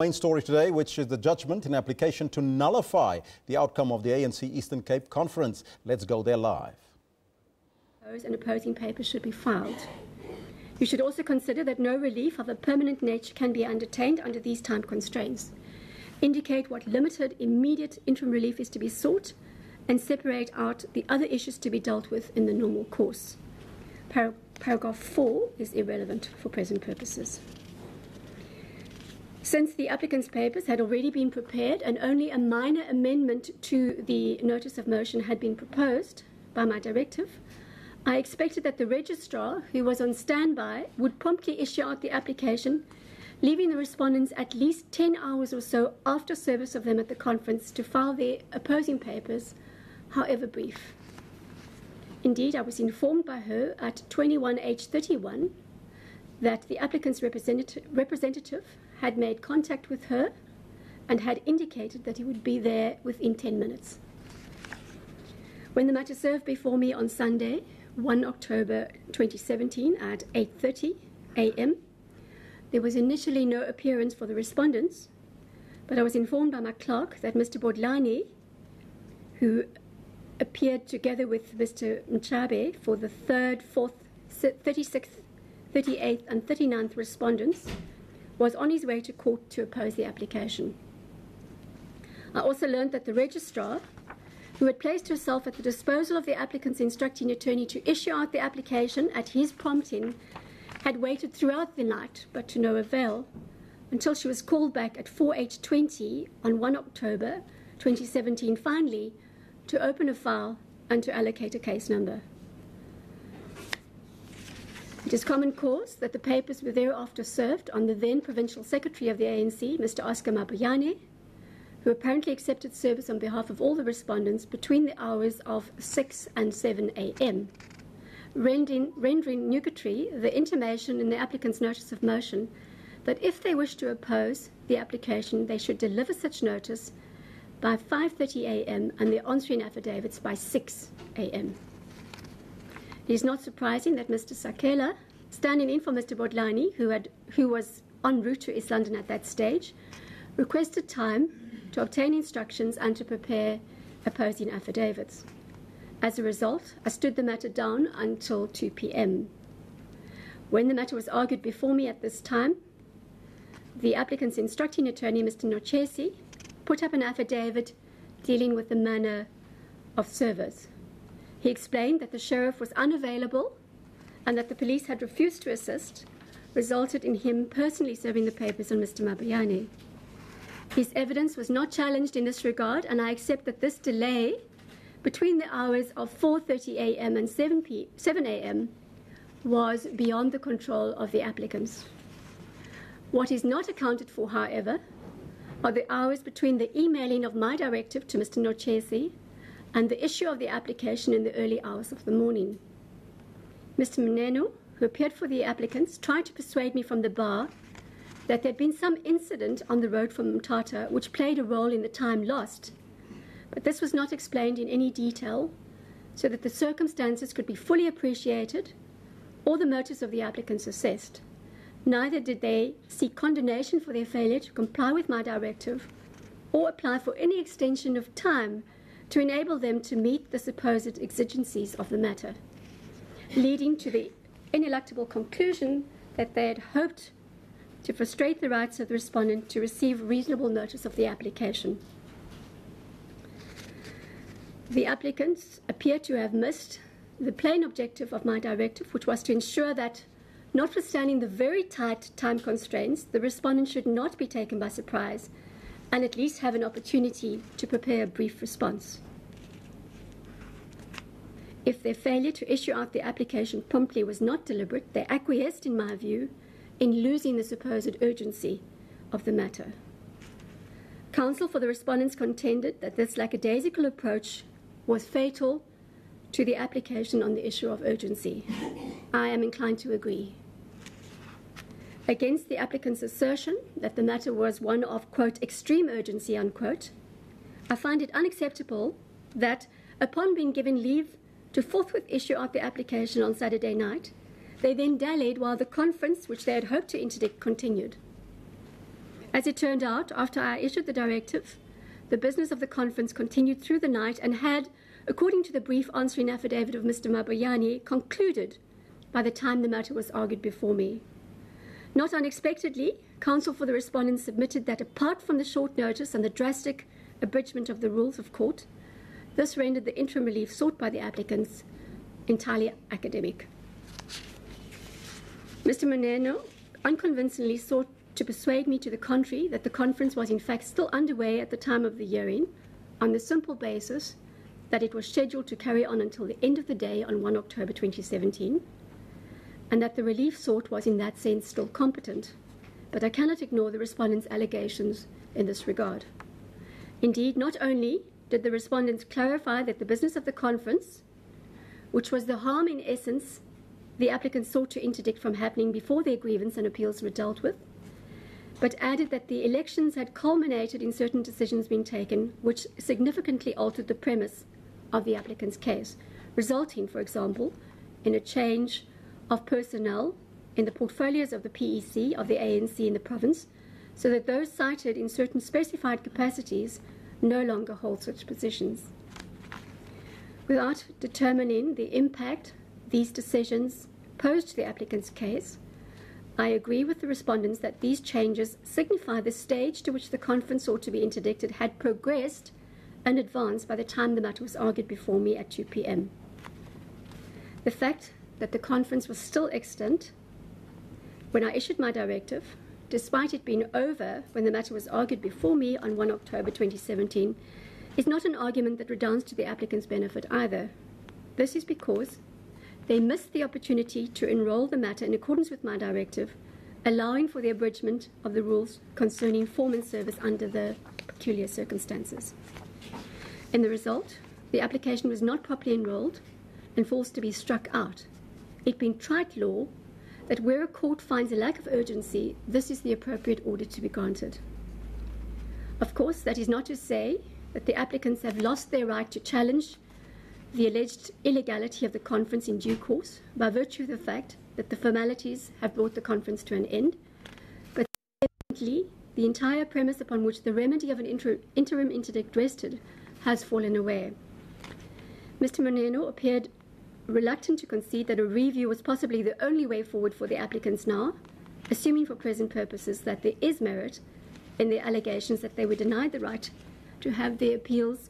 Main story today, which is the judgment in application to nullify the outcome of the ANC Eastern Cape Conference. Let's go there live. And opposing papers should be filed. You should also consider that no relief of a permanent nature can be undertaken under these time constraints. Indicate what limited, immediate interim relief is to be sought, and separate out the other issues to be dealt with in the normal course. Paragraph 4 is irrelevant for present purposes. Since the applicant's papers had already been prepared and only a minor amendment to the notice of motion had been proposed by my directive, I expected that the registrar, who was on standby, would promptly issue out the application, leaving the respondents at least 10 hours or so after service of them at the conference to file their opposing papers, however brief. Indeed, I was informed by her at 21H31 that the applicant's representative had made contact with her and had indicated that he would be there within 10 minutes. When the matter served before me on Sunday, 1 October 2017 at 8:30 a.m., there was initially no appearance for the respondents, but I was informed by my clerk that Mr. Bodlani, who appeared together with Mr. Mchabe for the 3rd, 4th, 36th, 38th and 39th respondents, was on his way to court to oppose the application. I also learned that the registrar, who had placed herself at the disposal of the applicant's instructing attorney to issue out the application at his prompting, had waited throughout the night, but to no avail, until she was called back at 4H20 on 1 October 2017, finally, to open a file and to allocate a case number. It is common cause that the papers were thereafter served on the then Provincial Secretary of the ANC, Mr. Oscar Mabuyane, who apparently accepted service on behalf of all the respondents between the hours of 6 and 7 a.m., rendering nugatory the intimation in the applicant's notice of motion that if they wish to oppose the application, they should deliver such notice by 5:30 a.m. and their answering affidavits by 6 a.m. It is not surprising that Mr. Sakela, standing in for Mr. Bodlani, who was en route to East London at that stage, requested time to obtain instructions and to prepare opposing affidavits. As a result, I stood the matter down until 2 p.m. When the matter was argued before me at this time, the applicant's instructing attorney, Mr. Nochesi, put up an affidavit dealing with the manner of service. He explained that the sheriff was unavailable and that the police had refused to assist, resulted in him personally serving the papers on Mr. Mabuyane. His evidence was not challenged in this regard, and I accept that this delay between the hours of 4:30 a.m. and 7 a.m. was beyond the control of the applicants. What is not accounted for, however, are the hours between the emailing of my directive to Mr. Nochesi and the issue of the application in the early hours of the morning. Mr. Mnenu, who appeared for the applicants, tried to persuade me from the bar that there had been some incident on the road from Mthatha which played a role in the time lost, but this was not explained in any detail so that the circumstances could be fully appreciated or the motives of the applicants assessed. Neither did they seek condemnation for their failure to comply with my directive or apply for any extension of time to enable them to meet the supposed exigencies of the matter, leading to the ineluctable conclusion that they had hoped to frustrate the rights of the respondent to receive reasonable notice of the application. The applicants appear to have missed the plain objective of my directive, which was to ensure that, notwithstanding the very tight time constraints, the respondent should not be taken by surprise and at least have an opportunity to prepare a brief response. If their failure to issue out the application promptly was not deliberate, they acquiesced, in my view, in losing the supposed urgency of the matter. Counsel for the respondents contended that this lackadaisical approach was fatal to the application on the issue of urgency. I am inclined to agree. Against the applicant's assertion that the matter was one of, quote, extreme urgency, unquote, I find it unacceptable that, upon being given leave to forthwith issue out the application on Saturday night, They then dallied while the conference, which they had hoped to interdict, continued. As it turned out, after I issued the directive, the business of the conference continued through the night and had, according to the brief answering affidavit of Mr. Mabayani, concluded by the time the matter was argued before me. Not unexpectedly, counsel for the respondents submitted that apart from the short notice and the drastic abridgment of the rules of court, this rendered the interim relief sought by the applicants entirely academic. Mr. Maneno unconvincingly sought to persuade me to the contrary, that the conference was in fact still underway at the time of the hearing, on the simple basis that it was scheduled to carry on until the end of the day on 1 October 2017, and that the relief sought was in that sense still competent. But I cannot ignore the respondents' allegations in this regard. Indeed, not only did the respondents clarify that the business of the conference, which was the harm in essence the applicants sought to interdict from happening before their grievance and appeals were dealt with, but added that the elections had culminated in certain decisions being taken which significantly altered the premise of the applicant's case, resulting, for example, in a change of personnel in the portfolios of the PEC of the ANC in the province, so that those cited in certain specified capacities no longer hold such positions. Without determining the impact these decisions posed to the applicant's case, I agree with the respondents that these changes signify the stage to which the conference sought to be interdicted had progressed and advanced by the time the matter was argued before me at 2 p.m. The fact that the conference was still extant when I issued my directive, despite it being over when the matter was argued before me on 1 October 2017, is not an argument that redounds to the applicant's benefit either. This is because they missed the opportunity to enroll the matter in accordance with my directive, allowing for the abridgment of the rules concerning form and service under the peculiar circumstances. In the result, the application was not properly enrolled and forced to be struck out, it being trite law that where a court finds a lack of urgency, this is the appropriate order to be granted. Of course, that is not to say that the applicants have lost their right to challenge the alleged illegality of the conference in due course by virtue of the fact that the formalities have brought the conference to an end, but evidently the entire premise upon which the remedy of an interim interdict rested has fallen away. Mr. Maneno appeared reluctant to concede that a review was possibly the only way forward for the applicants now, assuming for present purposes that there is merit in the allegations that they were denied the right to have their appeals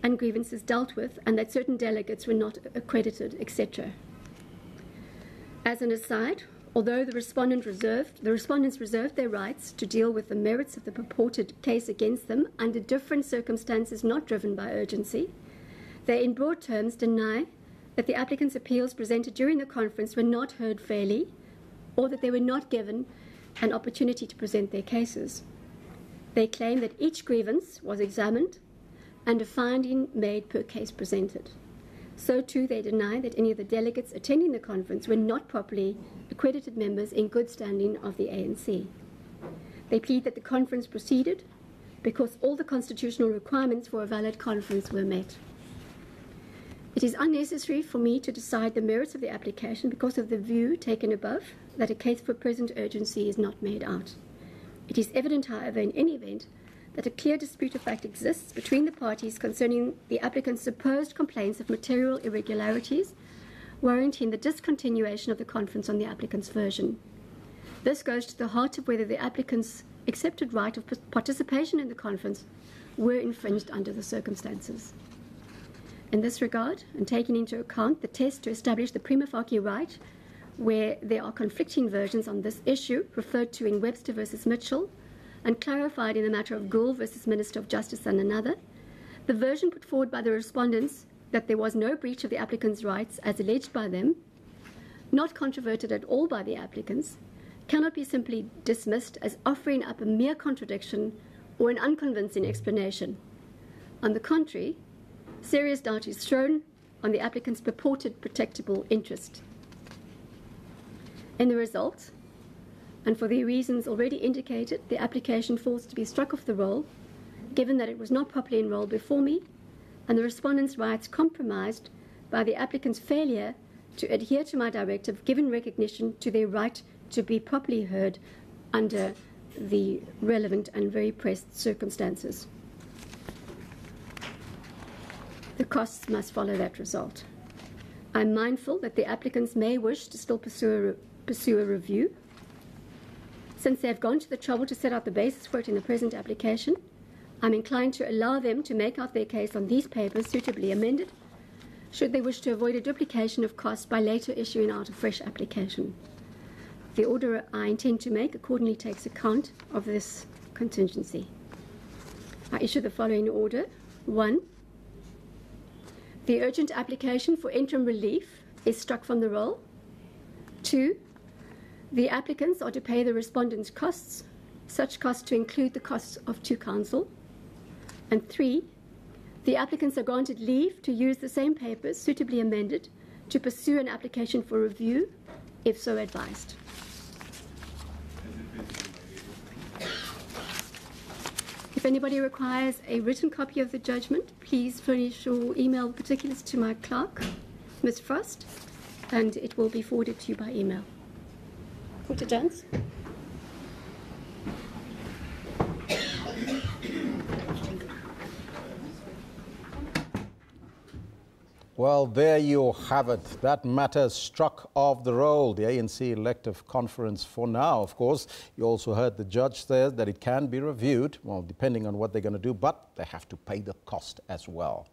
and grievances dealt with, and that certain delegates were not accredited, etc. As an aside, although the respondents reserved their rights to deal with the merits of the purported case against them under different circumstances not driven by urgency, they in broad terms deny that the applicants' appeals presented during the conference were not heard fairly, or that they were not given an opportunity to present their cases. They claim that each grievance was examined and a finding made per case presented. So too they deny that any of the delegates attending the conference were not properly accredited members in good standing of the ANC. They plead that the conference proceeded because all the constitutional requirements for a valid conference were met. It is unnecessary for me to decide the merits of the application because of the view taken above that a case for present urgency is not made out. It is evident, however, in any event, that a clear dispute of fact exists between the parties concerning the applicant's supposed complaints of material irregularities, warranting the discontinuation of the conference on the applicant's version. This goes to the heart of whether the applicant's accepted right of participation in the conference were infringed under the circumstances. In this regard, and taking into account the test to establish the prima facie right, where there are conflicting versions on this issue, referred to in Webster versus Mitchell, and clarified in the matter of Gould versus Minister of Justice and another, the version put forward by the respondents that there was no breach of the applicant's rights as alleged by them, not controverted at all by the applicants, cannot be simply dismissed as offering up a mere contradiction or an unconvincing explanation. On the contrary, serious doubt is thrown on the applicant's purported protectable interest. In the result, and for the reasons already indicated, the application falls to be struck off the roll, given that it was not properly enrolled before me, and the respondents' rights compromised by the applicant's failure to adhere to my directive, given recognition to their right to be properly heard under the relevant and very pressed circumstances. The costs must follow that result. I'm mindful that the applicants may wish to still pursue a review. Since they have gone to the trouble to set out the basis for it in the present application, I'm inclined to allow them to make out their case on these papers suitably amended, should they wish to avoid a duplication of costs by later issuing out a fresh application. The order I intend to make accordingly takes account of this contingency. I issue the following order. 1. The urgent application for interim relief is struck from the roll. 2. The applicants are to pay the respondents' costs, such costs to include the costs of 2 counsel. And 3. The applicants are granted leave to use the same papers suitably amended to pursue an application for review, if so advised. If anybody requires a written copy of the judgment, please furnish or email particulars to my clerk, Ms. Frost, and it will be forwarded to you by email. Dr. Jones? Well, there you have it. That matter struck off the roll. The ANC elective conference for now, of course. You also heard the judge there that it can be reviewed, well, depending on what they're going to do, but they have to pay the cost as well.